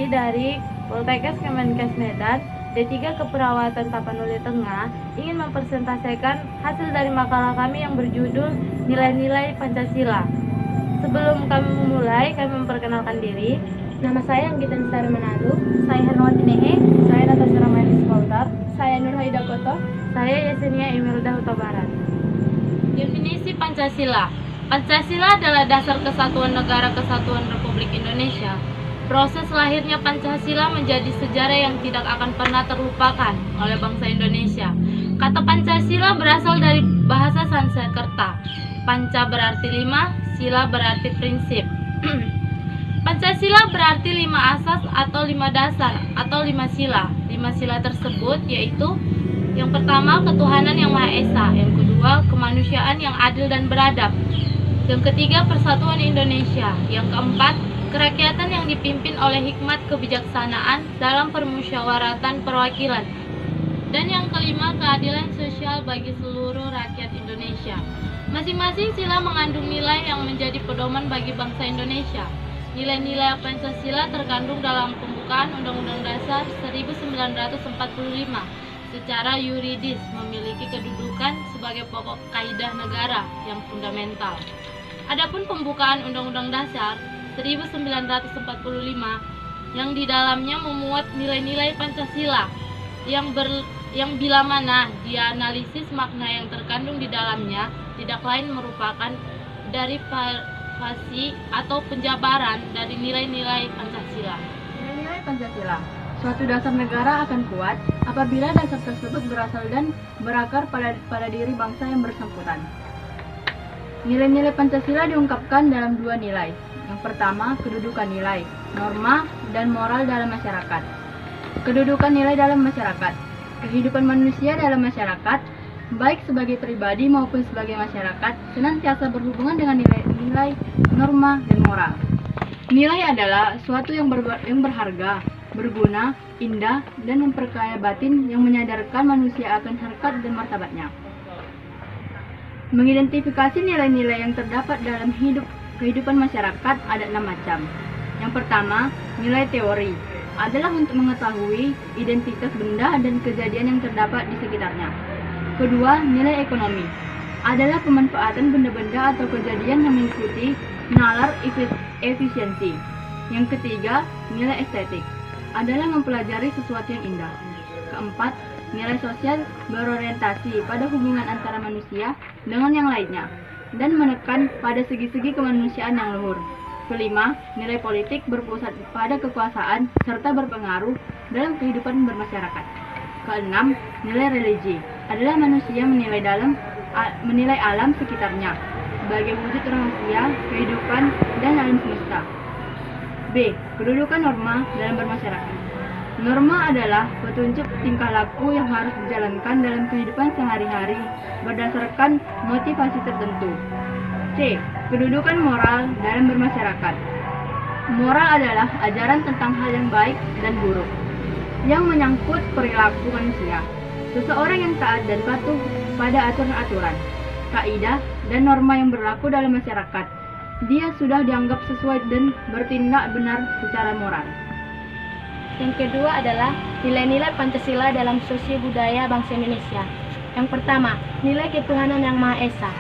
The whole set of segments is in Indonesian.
Rizky dari Poltekkes Kemenkes Medan, D3 Keperawatan Tapanuli Tengah, ingin mempresentasikan hasil dari makalah kami yang berjudul Nilai-Nilai Pancasila. Sebelum kami memulai, kami memperkenalkan diri. Nama saya Anggita Nestari Manado. Saya Hanwati Nehe. Saya Natasha Ramayana Spautar. Saya Nur Haida Koto. Saya Yesenia Imelda Huta Barat. Definisi Pancasila. Pancasila adalah dasar kesatuan negara kesatuan Republik Indonesia. Proses lahirnya Pancasila menjadi sejarah yang tidak akan pernah terlupakan oleh bangsa Indonesia. Kata Pancasila berasal dari bahasa Sanskerta. Panca berarti 5, sila berarti prinsip. Pancasila berarti 5 asas atau 5 dasar atau 5 sila. 5 sila tersebut yaitu: yang pertama, ketuhanan yang Maha Esa; yang kedua, kemanusiaan yang adil dan beradab; yang ketiga, persatuan Indonesia; yang keempat, kerakyatan yang dipimpin oleh hikmat kebijaksanaan dalam permusyawaratan perwakilan; dan yang kelima, keadilan sosial bagi seluruh rakyat Indonesia. Masing-masing sila mengandung nilai yang menjadi pedoman bagi bangsa Indonesia. Nilai-nilai Pancasila terkandung dalam pembukaan Undang-Undang Dasar 1945. Secara yuridis memiliki kedudukan sebagai pokok kaidah negara yang fundamental. Adapun pembukaan Undang-Undang Dasar 1945 yang di dalamnya memuat nilai-nilai Pancasila yang bila mana dianalisis makna yang terkandung di dalamnya tidak lain merupakan derivasi atau penjabaran dari nilai-nilai Pancasila. Nilai-nilai Pancasila. Suatu dasar negara akan kuat apabila dasar tersebut berasal dan berakar pada diri bangsa yang bersangkutan. Nilai-nilai Pancasila diungkapkan dalam 2 nilai. Yang pertama, kedudukan nilai, norma, dan moral dalam masyarakat. Kedudukan nilai dalam masyarakat. Kehidupan manusia dalam masyarakat, baik sebagai pribadi maupun sebagai masyarakat, senantiasa berhubungan dengan nilai-nilai, norma, dan moral. Nilai adalah suatu yang berharga, berguna, indah, dan memperkaya batin yang menyadarkan manusia akan harkat dan martabatnya. Mengidentifikasi nilai-nilai yang terdapat dalam kehidupan masyarakat ada 6 macam. Yang pertama, nilai teori adalah untuk mengetahui identitas benda dan kejadian yang terdapat di sekitarnya. Kedua, nilai ekonomi adalah pemanfaatan benda-benda atau kejadian yang mengikuti nalar efisiensi. Yang ketiga, nilai estetik adalah mempelajari sesuatu yang indah. Keempat, nilai sosial berorientasi pada hubungan antara manusia dengan yang lainnya dan menekan pada segi-segi kemanusiaan yang luhur. Kelima, nilai politik berpusat pada kekuasaan serta berpengaruh dalam kehidupan bermasyarakat. Keenam, nilai religi adalah manusia menilai alam sekitarnya sebagai wujud rahasia kehidupan dan alam semesta. B. Kedudukan norma dalam bermasyarakat. Norma adalah petunjuk tingkah laku yang harus dijalankan dalam kehidupan sehari-hari berdasarkan motivasi tertentu. C. Kedudukan moral dalam bermasyarakat. Moral adalah ajaran tentang hal yang baik dan buruk yang menyangkut perilaku manusia. Seseorang yang taat dan patuh pada aturan-aturan, kaidah, dan norma yang berlaku dalam masyarakat, dia sudah dianggap sesuai dan bertindak benar secara moral. Yang kedua adalah nilai-nilai Pancasila dalam sosio-budaya bangsa Indonesia. Yang pertama, nilai ketuhanan yang Maha Esa.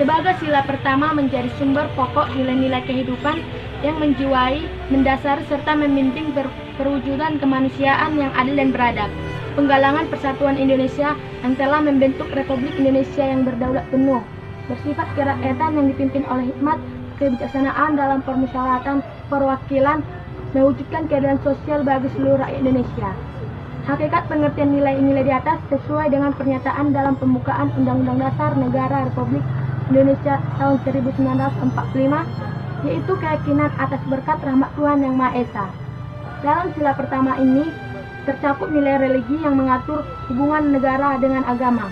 Sebagai sila pertama menjadi sumber pokok nilai-nilai kehidupan yang menjiwai, mendasar, serta membimbing perwujudan kemanusiaan yang adil dan beradab. Penggalangan persatuan Indonesia yang telah membentuk Republik Indonesia yang berdaulat penuh, bersifat kerakyatan yang dipimpin oleh hikmat kebijaksanaan dalam permusyawaratan perwakilan, mewujudkan keadilan sosial bagi seluruh rakyat Indonesia. Hakikat pengertian nilai-nilai di atas sesuai dengan pernyataan dalam pembukaan Undang-Undang Dasar Negara Republik Indonesia tahun 1945, yaitu keyakinan atas berkat rahmat Tuhan Yang Maha Esa. Dalam sila pertama ini tercakup nilai religi yang mengatur hubungan negara dengan agama,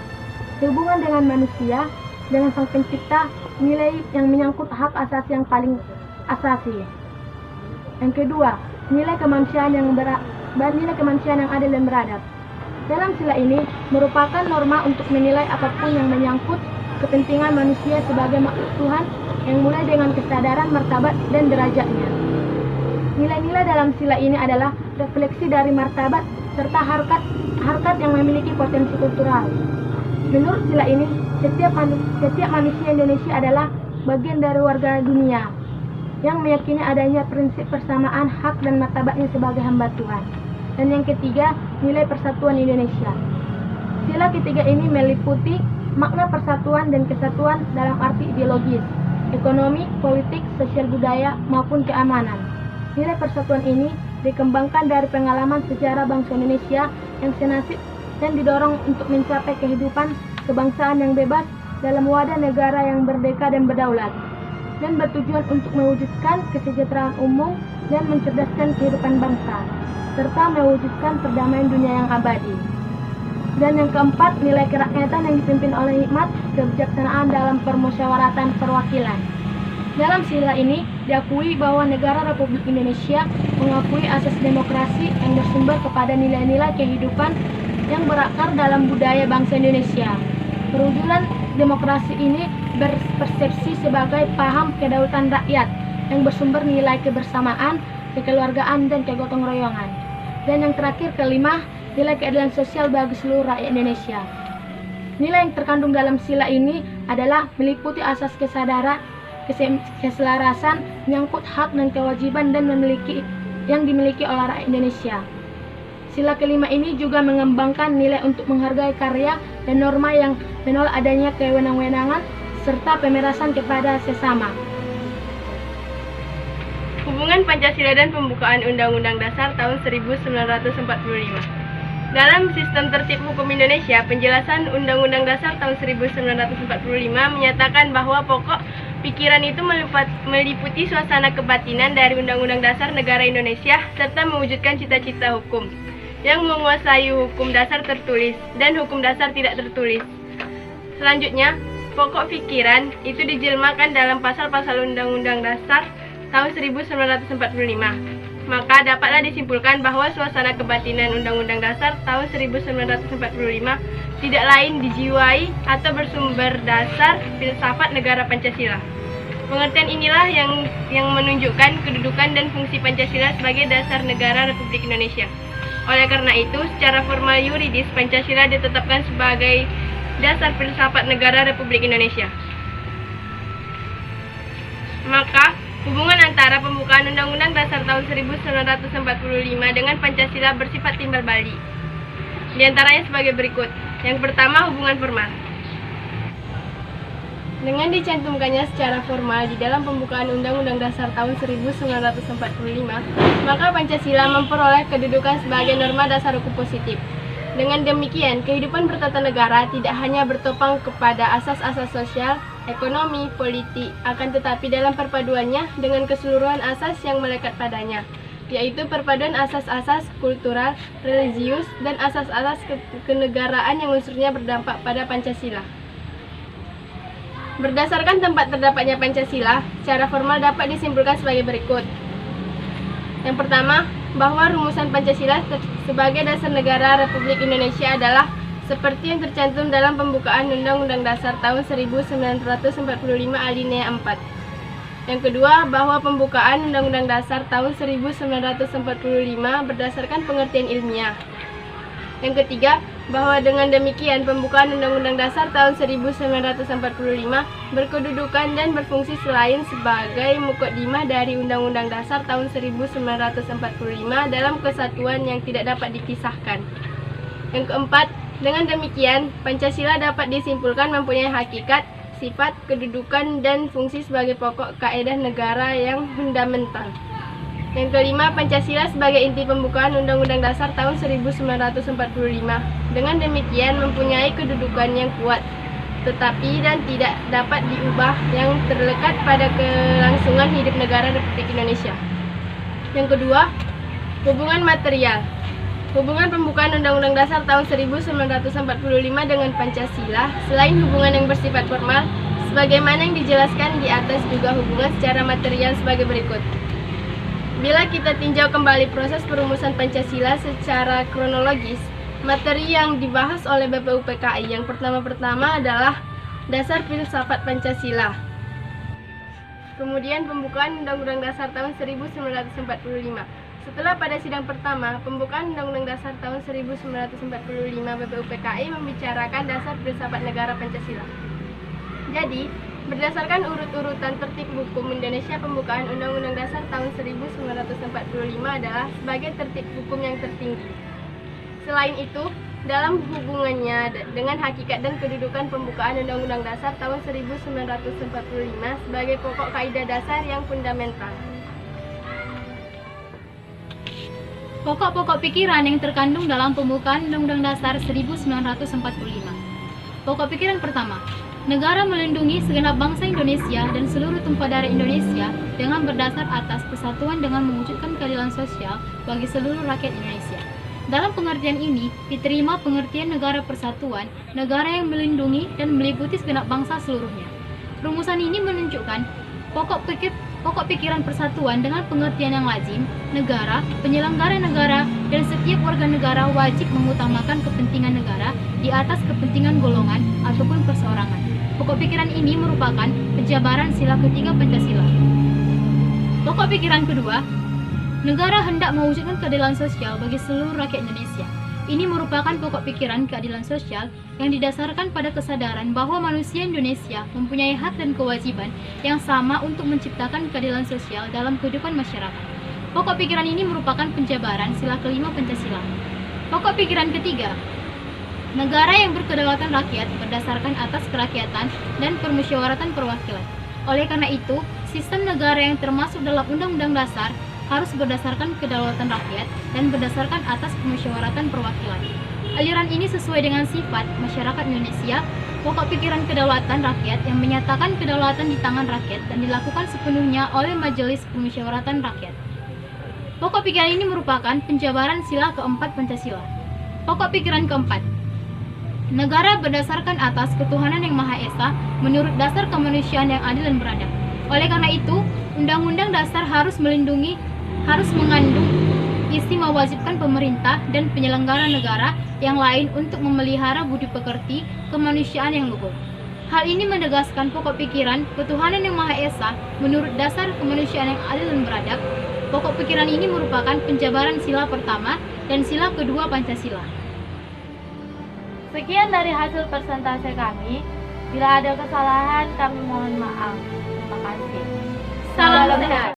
hubungan dengan manusia, dengan Sang Pencipta, nilai yang menyangkut hak asasi yang paling asasi. Yang kedua, nilai kemanusiaan yang adil dan beradab. Dalam sila ini merupakan norma untuk menilai apapun yang menyangkut kepentingan manusia sebagai makhluk Tuhan yang mulai dengan kesadaran martabat dan derajatnya. Nilai-nilai dalam sila ini adalah refleksi dari martabat serta harkat yang memiliki potensi kultural. Menurut sila ini, setiap manusia Indonesia adalah bagian dari warga dunia yang meyakini adanya prinsip persamaan hak dan martabatnya sebagai hamba Tuhan. Dan yang ketiga, nilai persatuan Indonesia. Sila ketiga ini meliputi makna persatuan dan kesatuan dalam arti ideologis, ekonomi, politik, sosial budaya, maupun keamanan. Nilai persatuan ini dikembangkan dari pengalaman sejarah bangsa Indonesia yang senasib dan didorong untuk mencapai kehidupan kebangsaan yang bebas dalam wadah negara yang merdeka dan berdaulat, dan bertujuan untuk mewujudkan kesejahteraan umum dan mencerdaskan kehidupan bangsa, serta mewujudkan perdamaian dunia yang abadi. Dan yang keempat, nilai kerakyatan yang dipimpin oleh hikmat kebijaksanaan dalam permusyawaratan perwakilan. Dalam sila ini diakui bahwa negara Republik Indonesia mengakui asas demokrasi yang bersumber kepada nilai-nilai kehidupan yang berakar dalam budaya bangsa Indonesia. Perwujudan demokrasi ini berpersepsi sebagai paham kedaulatan rakyat yang bersumber nilai kebersamaan, kekeluargaan, dan kegotong royongan. Dan yang terakhir, kelima, nilai keadilan sosial bagi seluruh rakyat Indonesia. Nilai yang terkandung dalam sila ini adalah meliputi asas kesadaran, keselarasan, menyangkut hak dan kewajiban yang dimiliki oleh rakyat Indonesia. Sila kelima ini juga mengembangkan nilai untuk menghargai karya dan norma yang menolak adanya kewenang-wenangan serta pemerasan kepada sesama. Hubungan Pancasila dan pembukaan Undang-Undang Dasar tahun 1945. Dalam sistem tertib hukum Indonesia, penjelasan Undang-Undang Dasar tahun 1945 menyatakan bahwa pokok pikiran itu meliputi suasana kebatinan dari Undang-Undang Dasar Negara Indonesia serta mewujudkan cita-cita hukum yang menguasai hukum dasar tertulis dan hukum dasar tidak tertulis. Selanjutnya, pokok pikiran itu dijelmakan dalam pasal-pasal Undang-Undang Dasar tahun 1945. Maka dapatlah disimpulkan bahwa suasana kebatinan Undang-Undang Dasar tahun 1945 tidak lain dijiwai atau bersumber dasar filsafat negara Pancasila. Pengertian inilah yang menunjukkan kedudukan dan fungsi Pancasila sebagai dasar negara Republik Indonesia. Oleh karena itu, secara formal yuridis Pancasila ditetapkan sebagai dasar filsafat negara Republik Indonesia. Maka hubungan antara pembukaan Undang-Undang Dasar tahun 1945 dengan Pancasila bersifat timbal balik. Di antaranya sebagai berikut. Yang pertama, hubungan formal. Dengan dicantumkannya secara formal di dalam pembukaan Undang-Undang Dasar tahun 1945, maka Pancasila memperoleh kedudukan sebagai norma dasar hukum positif. Dengan demikian, kehidupan bertatanegara tidak hanya bertopang kepada asas-asas sosial, ekonomi, politik, akan tetapi dalam perpaduannya dengan keseluruhan asas yang melekat padanya, yaitu perpaduan asas-asas kultural, religius, dan asas-asas kenegaraan yang unsurnya berdampak pada Pancasila. Berdasarkan tempat terdapatnya Pancasila, secara formal dapat disimpulkan sebagai berikut. Yang pertama, bahwa rumusan Pancasila sebagai dasar negara Republik Indonesia adalah seperti yang tercantum dalam pembukaan Undang-Undang Dasar tahun 1945 alinea 4. Yang kedua, bahwa pembukaan Undang-Undang Dasar tahun 1945 berdasarkan pengertian ilmiah. Yang ketiga, bahwa dengan demikian pembukaan Undang-Undang Dasar tahun 1945 berkedudukan dan berfungsi selain sebagai mukaddimah dari Undang-Undang Dasar tahun 1945 dalam kesatuan yang tidak dapat dipisahkan. Yang keempat, dengan demikian Pancasila dapat disimpulkan mempunyai hakikat, sifat, kedudukan, dan fungsi sebagai pokok kaedah negara yang fundamental. Yang kelima, Pancasila sebagai inti pembukaan Undang-Undang Dasar tahun 1945. Dengan demikian mempunyai kedudukan yang kuat, tetapi dan tidak dapat diubah yang terlekat pada kelangsungan hidup negara Republik Indonesia. Yang kedua, hubungan material. Hubungan pembukaan Undang-Undang Dasar tahun 1945 dengan Pancasila, selain hubungan yang bersifat formal, sebagaimana yang dijelaskan di atas juga hubungan secara material sebagai berikut. Bila kita tinjau kembali proses perumusan Pancasila secara kronologis, materi yang dibahas oleh BPUPKI yang pertama-tama adalah dasar filsafat Pancasila. Kemudian pembukaan Undang-Undang Dasar tahun 1945. Setelah pada sidang pertama, pembukaan Undang-Undang Dasar tahun 1945 BPUPKI membicarakan dasar filsafat negara Pancasila. Jadi, berdasarkan urut-urutan tertib hukum Indonesia, pembukaan Undang-Undang Dasar tahun 1945 adalah sebagai tertib hukum yang tertinggi. Selain itu, dalam hubungannya dengan hakikat dan kedudukan pembukaan Undang-Undang Dasar tahun 1945 sebagai pokok kaidah dasar yang fundamental. Pokok-pokok pikiran yang terkandung dalam pembukaan Undang-Undang Dasar 1945. Pokok pikiran pertama, negara melindungi segenap bangsa Indonesia dan seluruh tumpah darah Indonesia dengan berdasar atas persatuan dengan mewujudkan keadilan sosial bagi seluruh rakyat Indonesia. Dalam pengertian ini, diterima pengertian negara persatuan, negara yang melindungi dan meliputi segenap bangsa seluruhnya. Rumusan ini menunjukkan pokok pikiran persatuan dengan pengertian yang lazim, negara, penyelenggara negara, dan setiap warga negara wajib mengutamakan kepentingan negara di atas kepentingan golongan ataupun perseorangan. Pokok pikiran ini merupakan penjabaran sila ketiga Pancasila. Pokok pikiran kedua, negara hendak mewujudkan keadilan sosial bagi seluruh rakyat Indonesia. Ini merupakan pokok pikiran keadilan sosial yang didasarkan pada kesadaran bahwa manusia Indonesia mempunyai hak dan kewajiban yang sama untuk menciptakan keadilan sosial dalam kehidupan masyarakat. Pokok pikiran ini merupakan penjabaran sila kelima Pancasila. Pokok pikiran ketiga, negara yang berkedaulatan rakyat berdasarkan atas kerakyatan dan permusyawaratan perwakilan. Oleh karena itu, sistem negara yang termasuk dalam Undang-Undang Dasar harus berdasarkan kedaulatan rakyat dan berdasarkan atas permusyawaratan perwakilan. Aliran ini sesuai dengan sifat masyarakat Indonesia, pokok pikiran kedaulatan rakyat yang menyatakan kedaulatan di tangan rakyat dan dilakukan sepenuhnya oleh Majelis Permusyawaratan Rakyat. Pokok pikiran ini merupakan penjabaran sila keempat Pancasila. Pokok pikiran keempat, negara berdasarkan atas ketuhanan yang Maha Esa menurut dasar kemanusiaan yang adil dan beradab. Oleh karena itu, Undang-Undang Dasar harus mengandung isi mewajibkan pemerintah dan penyelenggara negara yang lain untuk memelihara budi pekerti kemanusiaan yang luhur. Hal ini menegaskan pokok pikiran ketuhanan yang Maha Esa menurut dasar kemanusiaan yang adil dan beradab. Pokok pikiran ini merupakan penjabaran sila pertama dan sila kedua Pancasila. Sekian dari hasil persentase kami. Bila ada kesalahan, kami mohon maaf. Terima kasih. Salam sehat.